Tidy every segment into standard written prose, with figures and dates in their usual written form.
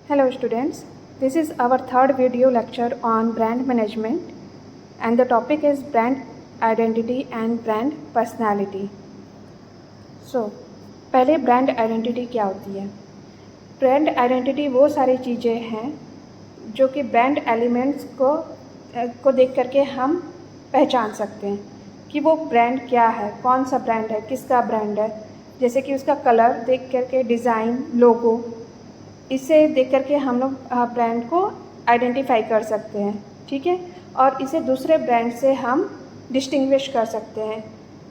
Hello students, this is our third video lecture on brand management and the topic is brand identity and brand personality. So, पहले brand identity क्या होती है? Brand identity वो सारी चीज़ें हैं जो कि ब्रांड एलिमेंट्स को देख करके हम पहचान सकते हैं कि वो ब्रांड क्या है, कौन सा ब्रांड है, किसका ब्रांड है। जैसे कि उसका कलर देख करके, डिज़ाइन, लोगो, इसे देख करके हम लोग ब्रांड को आइडेंटिफाई कर सकते हैं, ठीक है। और इसे दूसरे ब्रांड से हम डिस्टिंग्विश कर सकते हैं,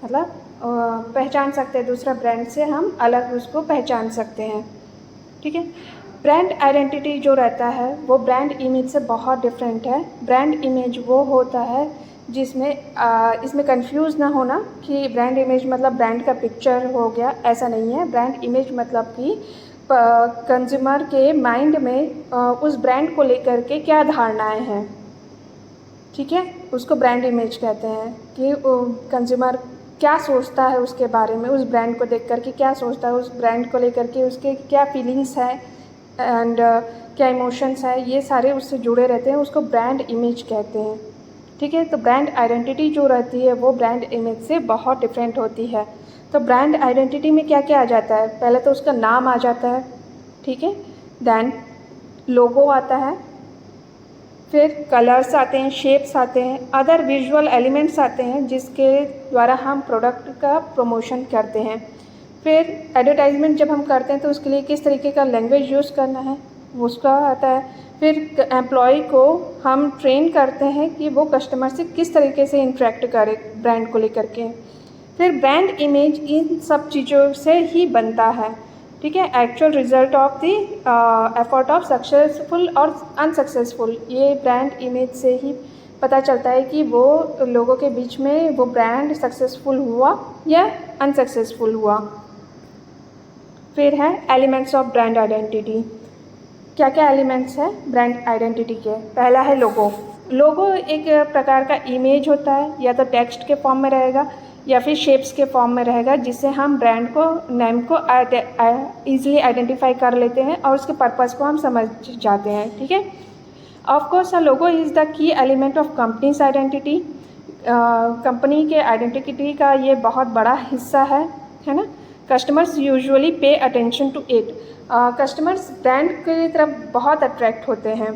मतलब पहचान सकते हैं, दूसरा ब्रांड से हम अलग उसको पहचान सकते हैं, ठीक है। ब्रांड आइडेंटिटी जो रहता है वो ब्रांड इमेज से बहुत डिफरेंट है। ब्रांड इमेज वो होता है जिसमें इसमें कंफ्यूज ना होना कि ब्रांड इमेज मतलब ब्रांड का पिक्चर हो गया, ऐसा नहीं है। ब्रांड इमेज मतलब कि कंज्यूमर के माइंड में उस ब्रांड को लेकर के क्या धारणाएं हैं, ठीक है, उसको ब्रांड इमेज कहते हैं। कि कंज्यूमर क्या सोचता है उसके बारे में, उस ब्रांड को देख करके क्या सोचता है, उस ब्रांड को लेकर के उसके क्या फीलिंग्स है एंड क्या इमोशंस है, ये सारे उससे जुड़े रहते हैं, उसको ब्रांड इमेज कहते हैं, ठीक है। तो ब्रांड आइडेंटिटी जो रहती है वो ब्रांड इमेज से बहुत डिफरेंट होती है। तो ब्रांड आइडेंटिटी में क्या क्या आ जाता है? पहले तो उसका नाम आ जाता है, ठीक है। देन लोगो आता है, फिर कलर्स आते हैं, शेप्स आते हैं, अदर विजुअल एलिमेंट्स आते हैं जिसके द्वारा हम प्रोडक्ट का प्रमोशन करते हैं। फिर एडवर्टाइजमेंट जब हम करते हैं तो उसके लिए किस तरीके का लैंग्वेज यूज़ करना है उसका आता है। फिर एम्प्लॉय को हम ट्रेन करते हैं कि वो कस्टमर से किस तरीके से इंटरेक्ट करे ब्रांड को लेकर के। फिर ब्रांड इमेज इन सब चीज़ों से ही बनता है, ठीक है। Actual result of the effort of successful और अनसक्सेसफुल, ये ब्रांड इमेज से ही पता चलता है कि वो लोगों के बीच में वो ब्रांड सक्सेसफुल हुआ या अनसक्सेसफुल हुआ। फिर है एलिमेंट्स ऑफ ब्रांड आइडेंटिटी। क्या क्या एलिमेंट्स हैं ब्रांड आइडेंटिटी के? पहला है लोगो। लोगो एक प्रकार का इमेज होता है, या तो टेक्स्ट के फॉर्म में रहेगा या फिर शेप्स के फॉर्म में रहेगा, जिससे हम ब्रांड को, नेम को ईजिली आइडेंटिफाई कर लेते हैं और उसके पर्पज़ को हम समझ जाते हैं, ठीक है। Of course a logo is the key element of companies identity. Company के आइडेंटिटी का ये बहुत बड़ा हिस्सा है ना। Customers usually pay attention to it. Customers brand की तरफ बहुत अट्रैक्ट होते हैं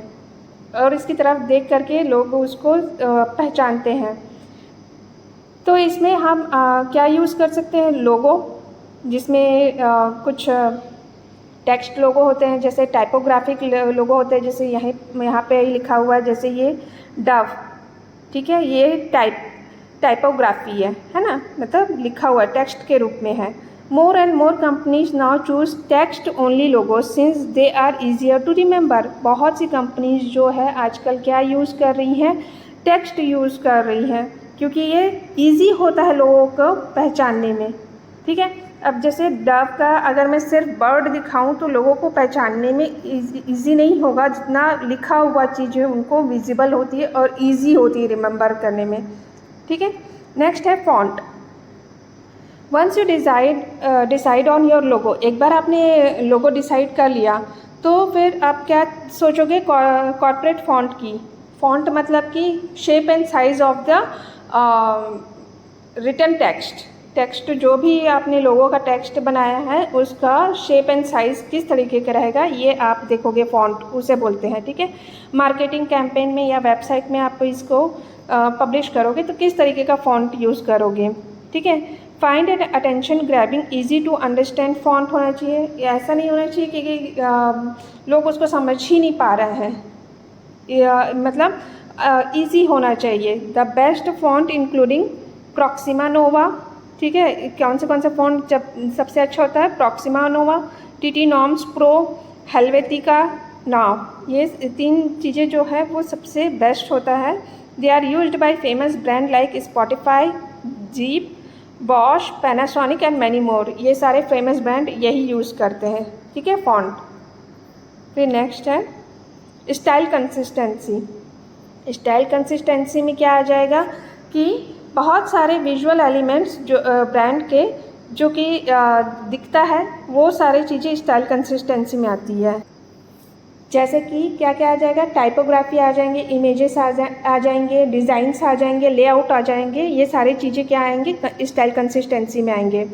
और इसकी तरफ देख करके लोग उसको पहचानते हैं। तो इसमें हम क्या यूज़ कर सकते हैं? लोगो, जिसमें कुछ टेक्स्ट लोगो होते हैं, जैसे टाइपोग्राफिक लोगो होते हैं, जैसे यहाँ पे लिखा हुआ है, जैसे ये डव, ठीक है, ये टाइपोग्राफी है ना, मतलब लिखा हुआ टेक्स्ट के रूप में है। More and more companies now choose text only logo since they are easier to remember. बहुत सी कंपनीज जो है आजकल क्या यूज़ कर रही हैं? टेक्स्ट यूज़ कर रही हैं, क्योंकि ये इजी होता है लोगों को पहचानने में, ठीक है। अब जैसे डव का अगर मैं सिर्फ बर्ड दिखाऊं तो लोगों को पहचानने में इजी नहीं होगा, जितना लिखा हुआ चीज़ें उनको विजिबल होती है और इजी होती है रिमेंबर करने में, ठीक है। नेक्स्ट है font. Once you decide on your logo, एक बार आपने लोगो डिसाइड कर लिया तो फिर आप क्या सोचोगे? कॉर्पोरेट फॉन्ट की। फॉन्ट मतलब कि shape and size of the written text जो भी आपने लोगों का टेक्स्ट बनाया है उसका शेप एंड साइज़ किस तरीके का रहेगा, ये आप देखोगे, फॉन्ट उसे बोलते हैं, ठीक है। मार्केटिंग कैंपेन में या वेबसाइट में आप इसको पब्लिश करोगे तो किस तरीके का फॉन्ट यूज़ करोगे, ठीक है। Find and attention grabbing, easy to understand font होना चाहिए। ऐसा नहीं होना चाहिए कि लोग उसको समझ ही नहीं पा रहे हैं, मतलब ईजी होना चाहिए। The best font including Proxima Nova, ठीक है। कौन से फॉन्ट जब सबसे अच्छा होता है? प्रॉक्सिमा नोवा, टीटी नॉर्म्स प्रो, हेल्वेटिका नाव, ये 3 चीज़ें जो है वो सबसे बेस्ट होता है। They are used by famous brand like Spotify, Jeep, Bosch, Panasonic and many more. ये सारे फेमस ब्रांड यही यूज़ करते हैं, ठीक है, फॉन्ट। फिर नेक्स्ट है स्टाइल कंसिस्टेंसी। स्टाइल कंसिस्टेंसी में क्या आ जाएगा कि बहुत सारे विजुअल एलिमेंट्स जो ब्रांड के जो कि दिखता है वो सारी चीज़ें स्टाइल कंसिस्टेंसी में आती है। जैसे कि क्या क्या आ जाएगा, टाइपोग्राफी आ जाएंगे, इमेजेस आ जाएंगे, डिज़ाइंस आ जाएंगे, लेआउट आ जाएंगे, ये सारी चीज़ें क्या आएंगे, स्टाइल कंसिस्टेंसी में आएंगे।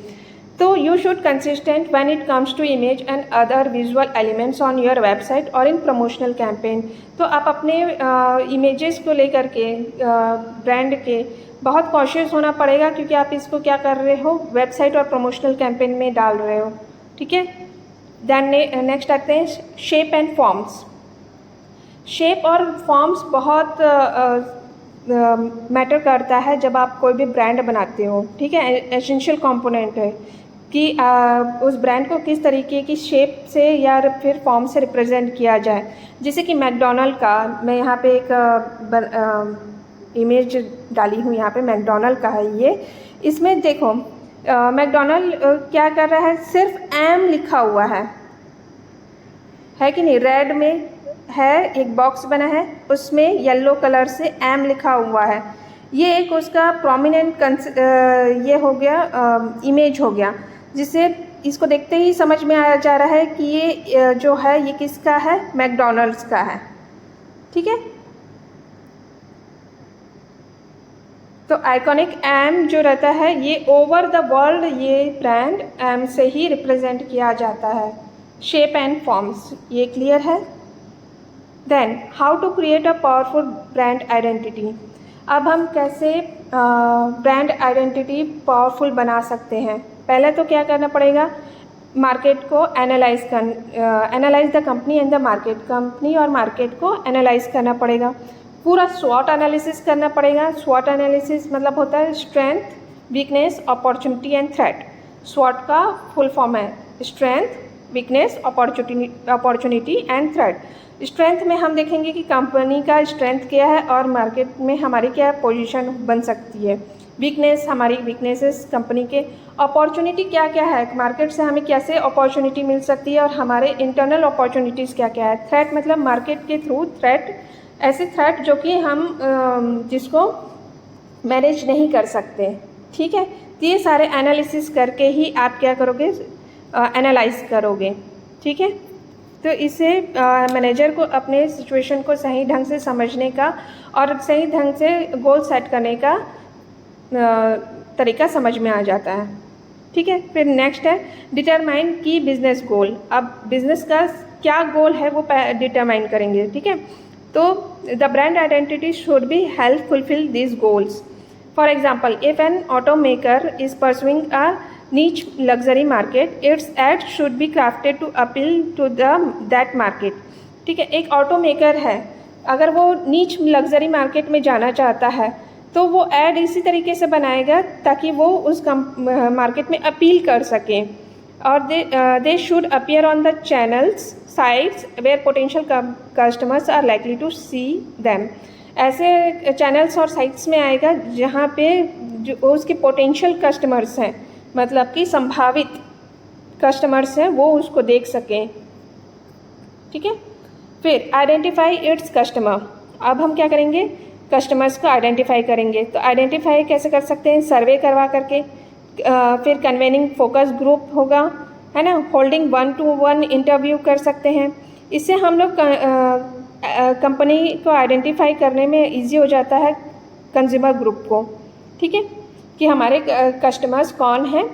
तो you should consistent when it comes to image and other visual elements on your website और इन प्रमोशनल कैंपेन। तो आप अपने इमेजेस को लेकर के ब्रांड के बहुत कॉशियस होना पड़ेगा, क्योंकि आप इसको क्या कर रहे हो, वेबसाइट और प्रमोशनल कैंपेन में डाल रहे हो। ठीक है। देन नेक्स्ट आते हैं शेप एंड फॉर्म्स। शेप और फॉर्म्स बहुत मैटर करता है जब आप कोई भी ब्रांड बनाते हो। ठीक है, एसेंशियल कंपोनेंट है कि उस ब्रांड को किस तरीके की शेप से या फिर फॉर्म से रिप्रेजेंट किया जाए। जैसे कि मैकडोनल्ड का, मैं यहाँ पे एक इमेज डाली हूँ, यहाँ पे मैकडोनल्ड का है ये। इसमें देखो मैकडोनल्ड क्या कर रहा है, सिर्फ एम लिखा हुआ है कि नहीं, रेड में है, एक बॉक्स बना है, उसमें येलो कलर से एम लिखा हुआ है। ये एक उसका प्रोमिनेंट ये हो गया, इमेज हो गया, जिससे इसको देखते ही समझ में आ जा रहा है कि ये जो है ये किसका है, मैकडोनल्ड्स का है। ठीक है। तो आइकॉनिक एम जो रहता है ये ओवर द वर्ल्ड, ये ब्रांड एम से ही रिप्रेजेंट किया जाता है। शेप एंड फॉर्म्स, ये क्लियर है। Then how to create a powerful brand identity. अब हम कैसे ब्रांड आइडेंटिटी पावरफुल बना सकते हैं। पहले तो क्या करना पड़ेगा, मार्केट को analyse the company and the market, company और मार्केट को एनालाइज करना पड़ेगा। पूरा स्वॉट एनालिसिस करना पड़ेगा। स्वॉट एनालिसिस मतलब होता है strength, weakness, opportunity and threat. स्वॉट का फुल फॉर्म है strength, weakness, opportunity and threat. Strength में हम देखेंगे कि कंपनी का स्ट्रेंथ क्या है और मार्केट में हमारी क्या पोजीशन बन सकती है। वीकनेस, हमारी वीकनेसेस कंपनी के। अपॉर्चुनिटी क्या क्या है, मार्केट से हमें कैसे अपॉर्चुनिटी मिल सकती है और हमारे इंटरनल अपॉर्चुनिटीज़ क्या क्या है। थ्रेट मतलब मार्केट के थ्रू थ्रेट, ऐसे थ्रेट जो कि हम जिसको मैनेज नहीं कर सकते। ठीक है। तो ये सारे एनालिसिस करके ही आप क्या करोगे, एनालाइज करोगे। ठीक है। तो इससे मैनेजर को अपने सिचुएशन को सही ढंग से समझने का और सही ढंग से गोल सेट करने का तरीका समझ में आ जाता है। ठीक है। फिर नेक्स्ट है डिटरमाइन की बिजनेस गोल। अब बिजनेस का क्या गोल है वो डिटरमाइन करेंगे। ठीक है। तो the brand identity should be help fulfil this goals. For example, if an automaker is pursuing a niche luxury market, its ad should be crafted to appeal to that market। ठीक है। एक auto maker है, अगर वो नीच luxury market में जाना चाहता है तो वो एड इसी तरीके से बनाएगा ताकि वो उस मार्केट में अपील कर सके। और they should appear on the channels sites where potential customers are likely to see them. ऐसे चैनल्स और साइट्स में आएगा जहाँ पे जो उसके पोटेंशियल कस्टमर्स हैं, मतलब कि संभावित कस्टमर्स हैं, वो उसको देख सकें। ठीक है। फिर आइडेंटिफाई इट्स कस्टमर। अब हम क्या करेंगे, कस्टमर्स को आइडेंटिफाई करेंगे। तो आइडेंटिफाई कैसे कर सकते हैं, सर्वे करवा करके। फिर कन्वेनिंग फोकस ग्रुप होगा, है ना, होल्डिंग 1-to-1 इंटरव्यू कर सकते हैं। इससे हम लोग कंपनी को आइडेंटिफाई करने में इजी हो जाता है कंज्यूमर ग्रुप को। ठीक है, कि हमारे कस्टमर्स कौन हैं,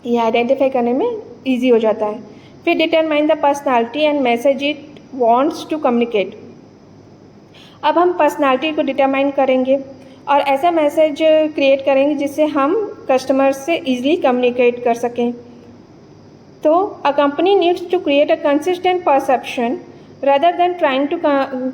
ये आइडेंटिफाई करने में इजी हो जाता है। फिर determine the personality and message it wants to communicate. अब हम पर्सनालिटी को डिटरमाइन करेंगे और ऐसा मैसेज क्रिएट करेंगे जिससे हम कस्टमर्स से इजीली कम्युनिकेट कर सकें। तो a company needs to create a consistent perception rather than trying to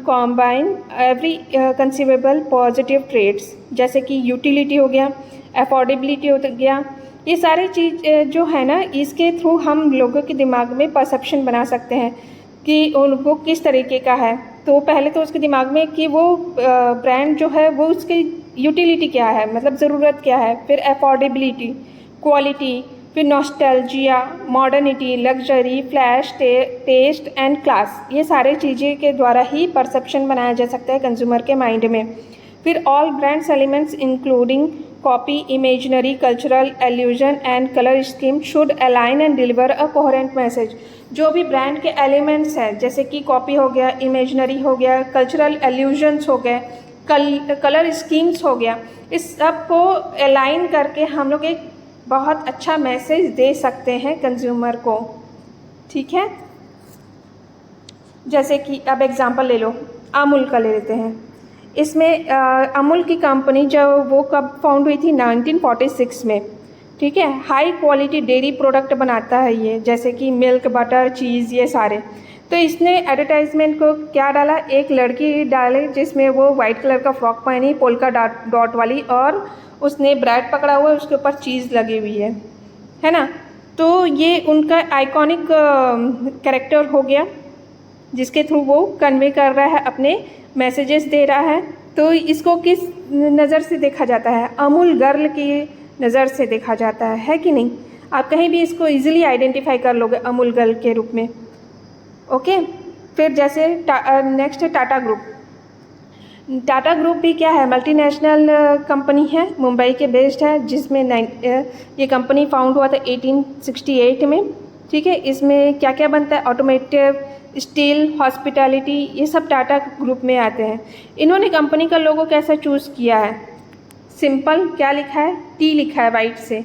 combine every conceivable positive traits, जैसे कि यूटिलिटी हो गया, अफोर्डेबिलिटी हो गया। ये सारी चीज़ जो है ना, इसके थ्रू हम लोगों के दिमाग में परसेप्शन बना सकते हैं कि उनको किस तरीके का है। तो पहले तो उसके दिमाग में कि वो ब्रांड जो है वो उसकी यूटिलिटी क्या है, मतलब ज़रूरत क्या है। फिर अफोर्डेबिलिटी, क्वालिटी, फिर nostalgia, modernity, luxury, flash, taste and class. ये सारे चीज़ें के द्वारा ही परसेप्शन बनाया जा सकता है कंज्यूमर के माइंड में। फिर all brands elements including copy, imaginary, cultural allusion and colour scheme should align and deliver a coherent message. जो भी ब्रांड के एलिमेंट्स हैं, जैसे कि कॉपी हो गया, इमेजनरी हो गया, कल्चरल एल्यूजन्स हो गए, कलर स्कीम्स हो गया, इस सब को अलाइन करके हम लोग एक बहुत अच्छा मैसेज दे सकते हैं कंज्यूमर को। ठीक है, जैसे कि अब एग्जांपल ले लो, अमूल का ले लेते हैं। इसमें अमूल की कंपनी जब वो कब फाउंड हुई थी, 1946 में। ठीक है, हाई क्वालिटी डेयरी प्रोडक्ट बनाता है ये, जैसे कि मिल्क, बटर, चीज़, ये सारे। तो इसने एडवर्टाइजमेंट को क्या डाला, एक लड़की डाले जिसमें वो वाइट कलर का फ्रॉक पहनी, पोल्का डॉट वाली, और उसने ब्रेड पकड़ा हुआ है, उसके ऊपर चीज़ लगी हुई है ना। तो ये उनका आइकॉनिक कैरेक्टर हो गया, जिसके थ्रू वो कन्वे कर रहा है, अपने मैसेजेस दे रहा है। तो इसको किस नज़र से देखा जाता है, अमूल गर्ल की नज़र से देखा जाता है कि नहीं। आप कहीं भी इसको इजीली आइडेंटिफाई कर लोगे अमूल गर्ल के रूप में। ओके, फिर जैसे नेक्स्ट है टाटा ग्रुप। टाटा ग्रुप भी क्या है, मल्टीनेशनल कंपनी है, मुंबई के बेस्ड है, जिसमें ये कंपनी फाउंड हुआ था 1868 में। ठीक है, इसमें क्या क्या बनता है, ऑटोमेटिव, स्टील, हॉस्पिटैलिटी, ये सब टाटा ग्रुप में आते हैं। इन्होंने कंपनी का लोगो कैसा चूज़ किया है, सिंपल, क्या लिखा है, टी लिखा है वाइट से,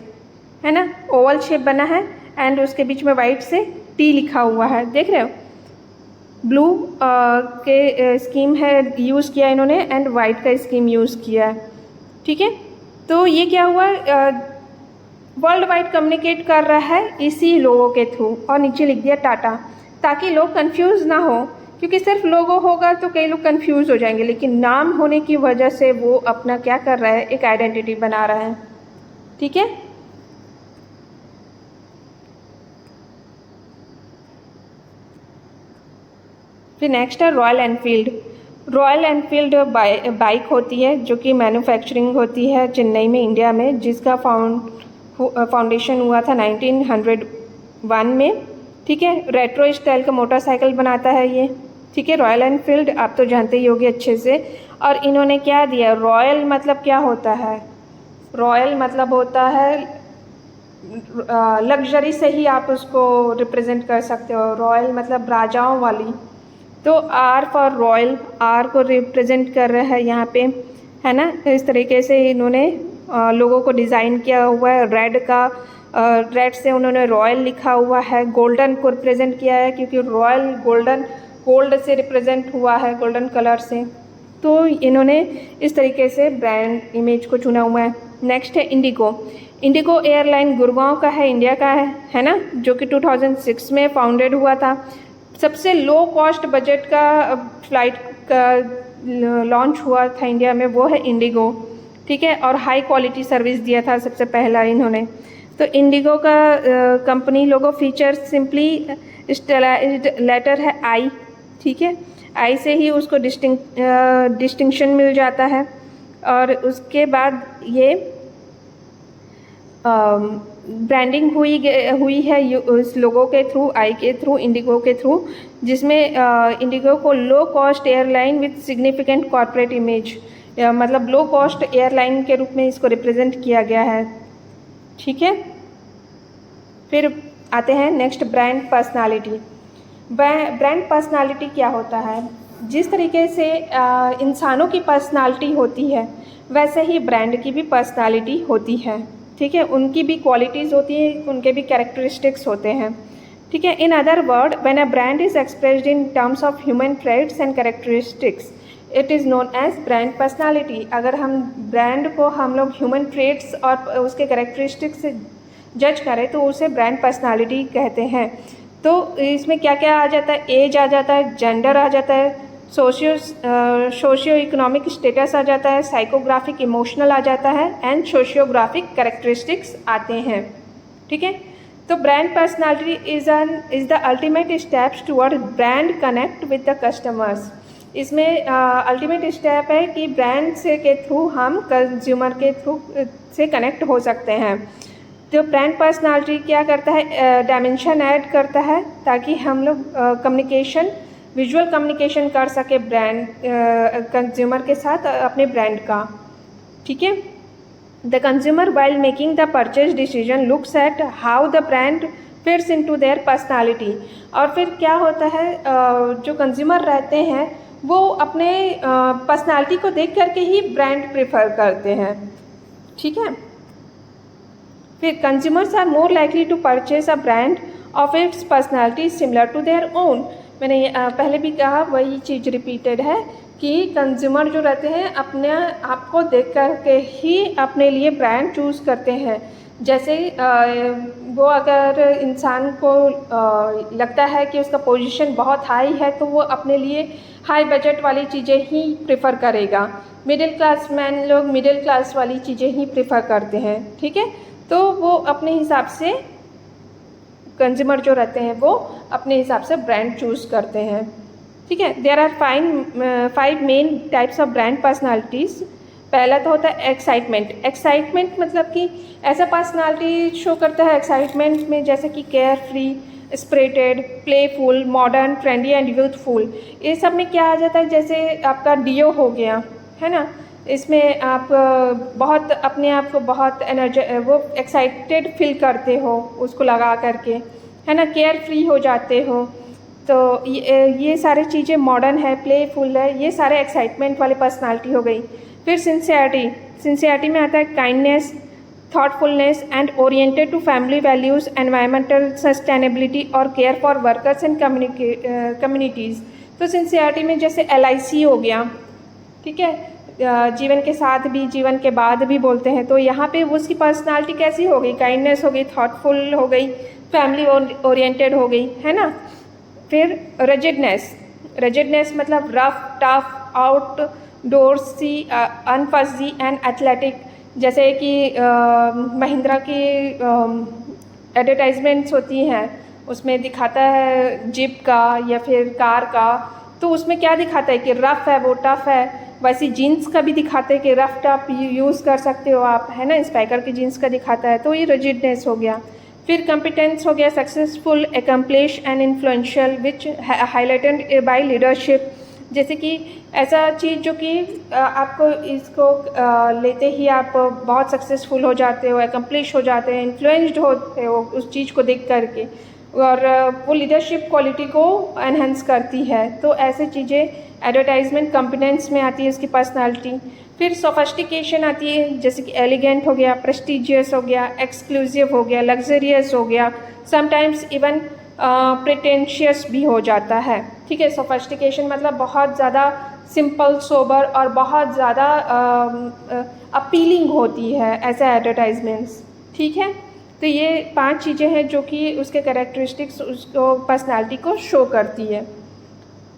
है ना, ओवल शेप बना है एंड उसके बीच में वाइट से टी लिखा हुआ है, देख रहे हो। ब्लू के स्कीम है यूज़ किया इन्होंने, एंड वाइट का स्कीम यूज़ किया है। ठीक है, तो ये क्या हुआ, वर्ल्ड वाइड कम्युनिकेट कर रहा है इसी लोगों के थ्रू, और नीचे लिख दिया टाटा, ताकि लोग कंफ्यूज ना हो, क्योंकि सिर्फ लोगो होगा तो कई लोग कंफ्यूज हो जाएंगे, लेकिन नाम होने की वजह से वो अपना क्या कर रहा है, एक आइडेंटिटी बना रहा है। ठीक है, फिर नेक्स्ट है royal Enfield. Royal Enfield bike होती है जो कि मैन्युफैक्चरिंग होती है चेन्नई में, इंडिया में, जिसका फाउंडेशन हुआ था 1901 में। ठीक है, रेट्रो स्टाइल का मोटरसाइकिल बनाता है ये। ठीक है, रॉयल एनफील्ड आप तो जानते ही होंगे अच्छे से। और इन्होंने क्या दिया, रॉयल मतलब क्या होता है, रॉयल मतलब होता है लग्जरी से ही आप उसको रिप्रेजेंट कर सकते हो, रॉयल मतलब राजाओं वाली। तो आर फॉर रॉयल, आर को रिप्रेजेंट कर रहा है यहाँ पे, है ना। इस तरीके से इन्होंने लोगों को डिज़ाइन किया हुआ है। रेड का रेड से उन्होंने रॉयल लिखा हुआ है। गोल्डन को रिप्रेजेंट किया है क्योंकि रॉयल गोल्डन, गोल्ड से रिप्रेजेंट हुआ है, गोल्डन कलर से। तो इन्होंने इस तरीके से ब्रांड इमेज को चुना हुआ है। नेक्स्ट है इंडिगो। इंडिगो एयरलाइन गुड़गांव का है, इंडिया का है ना, जो कि 2006 में फाउंडेड हुआ था। सबसे लो कॉस्ट बजट का फ्लाइट का लॉन्च हुआ था इंडिया में, वो है इंडिगो। ठीक है, और हाई क्वालिटी सर्विस दिया था सबसे पहला इन्होंने। तो इंडिगो का company logo feature simply letter है आई। ठीक है, आई से ही उसको डिस्टिंक्शन मिल जाता है। और उसके बाद ये ब्रांडिंग हुई है इस लोगों के थ्रू, आई के थ्रू, इंडिगो के थ्रू, जिसमें इंडिगो को low cost airline with significant corporate image, मतलब लो कॉस्ट एयरलाइन के रूप में इसको रिप्रेजेंट किया गया है। ठीक है, फिर आते हैं next, brand personality. Brand personality क्या होता है, जिस तरीके से इंसानों की पर्सनालिटी होती है वैसे ही ब्रांड की भी पर्सनालिटी होती है। ठीक है, उनकी भी क्वालिटीज़ होती हैं, उनके भी कैरेक्टरिस्टिक्स होते हैं। ठीक है, in other word, when a brand is expressed in terms of human traits and characteristics, it is known as brand personality. अगर हम ब्रांड को हम लोग ह्यूमन ट्रेट्स और उसके कैरेक्टरिस्टिक्स से जज करें तो उसे ब्रांड पर्सनालिटी कहते हैं। तो इसमें क्या क्या आ जाता है, एज आ जाता है, जेंडर आ जाता है, सोशियो इकोनॉमिक स्टेटस आ जाता है, साइकोग्राफिक इमोशनल आ जाता है, एंड सोशियोग्राफिक कैरेक्टरिस्टिक्स आते हैं। ठीक है, तो brand personality is the ultimate steps toward brand connect with the customers. इसमें अल्टीमेट स्टेप है कि ब्रांड से के थ्रू हम कंज्यूमर के थ्रू से कनेक्ट हो सकते हैं। जो ब्रांड पर्सनालिटी क्या करता है, डायमेंशन ऐड करता है ताकि हम लोग कम्युनिकेशन, विजुअल कम्युनिकेशन कर सके ब्रांड कंज्यूमर के साथ अपने ब्रांड का। ठीक है, the consumer while making the purchase decision looks at how the brand fits into their personality. और फिर क्या होता है, जो कंज्यूमर रहते हैं वो अपने पर्सनालिटी को देख करके ही ब्रांड प्रेफर करते हैं, ठीक है। फिर consumers are more likely to purchase a brand of its personality similar to their own. मैंने पहले भी कहा, वही चीज़ रिपीटेड है कि कंज्यूमर जो रहते हैं अपने आप को देख करके ही अपने लिए ब्रांड चूज़ करते हैं। जैसे वो अगर इंसान को लगता है कि उसका पोजीशन बहुत हाई है तो वो अपने लिए हाई बजट वाली चीज़ें ही प्रेफर करेगा। मिडिल क्लास मैन लोग मिडिल क्लास वाली चीज़ें ही प्रेफर करते हैं, ठीक है। तो वो अपने हिसाब से कंज्यूमर जो रहते हैं वो अपने हिसाब से ब्रांड चूज़ करते हैं, ठीक है। There are 5 main types of brand personalities. पहला तो होता है एक्साइटमेंट। एक्साइटमेंट मतलब कि ऐसा पर्सनालिटी शो करता है एक्साइटमेंट में, जैसे कि care free, spirited, playful, modern, trendy and youthful. ये सब में क्या आ जाता है, जैसे आपका डियो हो गया, है ना। इसमें आप बहुत अपने आप को बहुत वो एक्साइटेड फील करते हो उसको लगा करके, है ना। केयर फ्री हो जाते हो। तो ये सारी चीज़ें मॉडर्न है, प्लेफुल है, ये सारे एक्साइटमेंट वाली पर्सनालिटी हो गई। फिर सिंसियरिटी। सिंसियरिटी में आता है kindness, thoughtfulness and oriented to family values, environmental sustainability और care for workers and communities. तो सिंसियरिटी में जैसे LIC हो गया, ठीक है, जीवन के साथ भी जीवन के बाद भी बोलते हैं। तो यहाँ पे उसकी पर्सनालिटी कैसी हो गई, काइंडनेस हो गई, थॉटफुल हो गई, फैमिली ओरिएंटेड हो गई, है ना। फिर रिजिडनेस। रिजिडनेस मतलब रफ, टफ, आउटडोर्सी, अनफजी एंड एथलेटिक। जैसे कि महिंद्रा की एडवर्टाइजमेंट्स होती हैं, उसमें दिखाता है जिप का या फिर कार का, तो उसमें क्या दिखाता है कि रफ़ है, वो टफ़ है। वैसे जीन्स का भी दिखाते हैं कि रफ़ टफ यूज़ कर सकते हो आप, है ना। स्पाइकर की जीन्स का दिखाता है, तो ये रिजिडनेस हो गया। फिर कॉम्पिटेंस हो गया, successful, accomplish and influential which highlighted by leadership. जैसे कि ऐसा चीज़ जो कि आपको इसको लेते ही आप बहुत सक्सेसफुल हो जाते हो, एकम्प्लिश हो जाते हैं, इन्फ्लुएंस्ड होते हो उस चीज़ को देख करके, और वो लीडरशिप क्वालिटी को एनहेंस करती है। तो ऐसे चीज़ें एडवर्टाइजमेंट कॉम्पिटेंस में आती है उसकी पर्सनालिटी। फिर सोफिस्टिकेशन आती है, जैसे कि एलिगेंट हो गया, प्रेस्टिजियस हो गया, एक्सक्लूसिव हो गया, लग्जरियस हो गया, समटाइम्स इवन प्रिटेंशियस भी हो जाता है, ठीक है। सोफिस्टिकेशन मतलब बहुत ज़्यादा सिंपल, सोबर और बहुत ज़्यादा अपीलिंग होती है ऐसे एडवर्टाइजमेंट्स, ठीक है। तो ये 5 चीज़ें हैं जो कि उसके कैरेक्टरिस्टिक्स उसको पर्सनालिटी को शो करती है।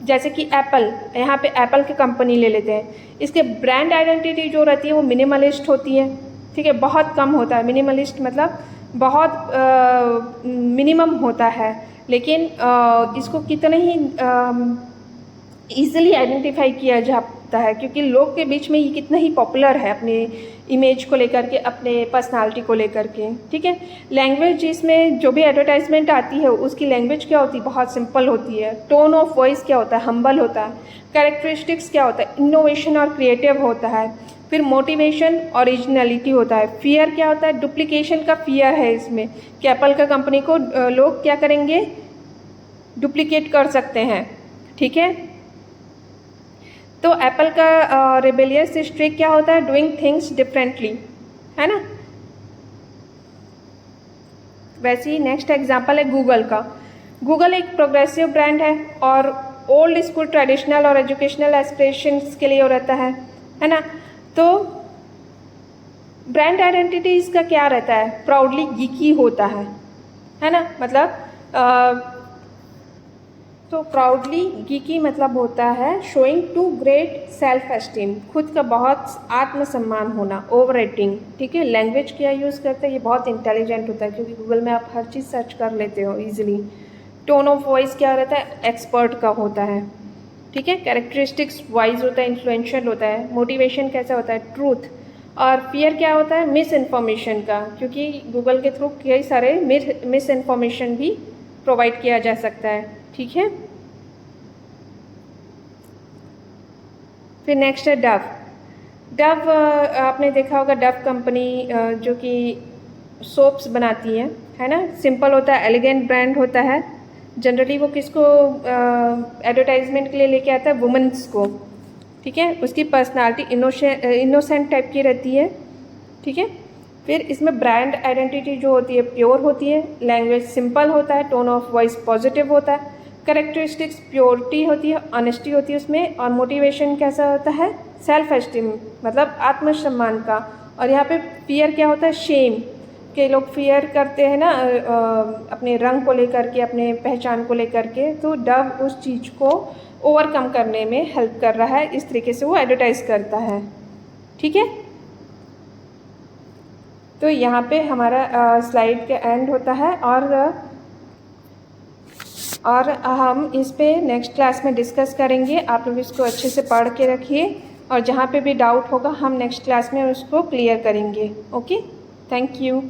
जैसे कि एप्पल, यहाँ पे एप्पल की कंपनी ले लेते हैं, इसके ब्रांड आइडेंटिटी जो रहती है वो मिनिमलिस्ट होती है, ठीक है। बहुत कम होता है, मिनिमलिस्ट मतलब बहुत मिनिमम होता है, लेकिन इसको कितने ही ईजिली आइडेंटिफाई किया जाता है, क्योंकि लोग के बीच में ये कितना ही पॉपुलर है अपने इमेज को लेकर के, अपने पर्सनालिटी को लेकर के, ठीक है। लैंग्वेज, इसमें जो भी एडवर्टाइजमेंट आती है उसकी लैंग्वेज क्या होती है, बहुत सिंपल होती है। टोन ऑफ वॉइस क्या होता है, हम्बल होता है। कैरेक्टरिस्टिक्स क्या होता है, इनोवेशन और क्रिएटिव होता है। फिर मोटिवेशन, ओरिजिनलिटी होता है। फियर क्या होता है, डुप्लीकेशन का फियर है इसमें, कि एप्पल का कंपनी को लोग क्या करेंगे, डुप्लीकेट कर सकते हैं, ठीक है। तो एप्पल का रेबेलियस स्ट्रीक क्या होता है, डूइंग थिंग्स डिफरेंटली, है ना। वैसे ही नेक्स्ट एग्जांपल है गूगल का। गूगल एक प्रोग्रेसिव ब्रांड है और ओल्ड स्कूल ट्रेडिशनल और एजुकेशनल एस्पिरेशंस के लिए रहता है ना। तो ब्रांड आइडेंटिटी इसका क्या रहता है, प्राउडली गीकी होता है ना। मतलब तो प्राउडली गीकी मतलब होता है showing to great self esteem, खुद का बहुत आत्मसम्मान होना, ओवर रेटिंग, ठीक है। लैंग्वेज क्या यूज़ करते हैं, ये बहुत इंटेलिजेंट होता है, क्योंकि गूगल में आप हर चीज़ सर्च कर लेते हो ईजिली। टोन ऑफ वॉइस क्या रहता है, एक्सपर्ट का होता है, ठीक है। कैरेक्टरिस्टिक्स वाइज होता है, इन्फ्लुएंशियल होता है। मोटिवेशन कैसा होता है, ट्रूथ। और फियर क्या होता है, मिस इन्फॉर्मेशन का, क्योंकि गूगल के थ्रू कई सारे मिस इन्फॉर्मेशन भी प्रोवाइड किया जा सकता है, ठीक है। फिर नेक्स्ट है डव। आपने देखा होगा डव कंपनी जो कि सोप्स बनाती है ना। सिंपल होता है, एलिगेंट ब्रांड होता है। जनरली वो किसको एडवर्टाइजमेंट के लिए लेके आता है? वुमेंस को, ठीक है। उसकी पर्सनालिटी इनोसेंट टाइप की रहती है, ठीक है। फिर इसमें ब्रांड आइडेंटिटी जो होती है प्योर होती है, लैंग्वेज सिंपल होता है, टोन ऑफ वॉइस पॉजिटिव होता है, करेक्टरिस्टिक्स प्योरिटी होती है, ऑनेस्टी होती है उसमें, और मोटिवेशन कैसा होता है? सेल्फ एस्टीम, मतलब आत्मसम्मान का। और यहाँ पे फियर क्या होता है? शेम, के लोग फियर करते हैं ना अपने रंग को लेकर के, अपने पहचान को लेकर के, तो डव उस चीज़ को ओवरकम करने में हेल्प कर रहा है। इस तरीके से वो एडवर्टाइज करता है, ठीक है। तो यहाँ पे हमारा स्लाइड का एंड होता है, और हम इस पे नेक्स्ट क्लास में डिस्कस करेंगे। आप लोग इसको अच्छे से पढ़ के रखिए, और जहाँ पे भी डाउट होगा हम नेक्स्ट क्लास में उसको क्लियर करेंगे। Okay, thank you.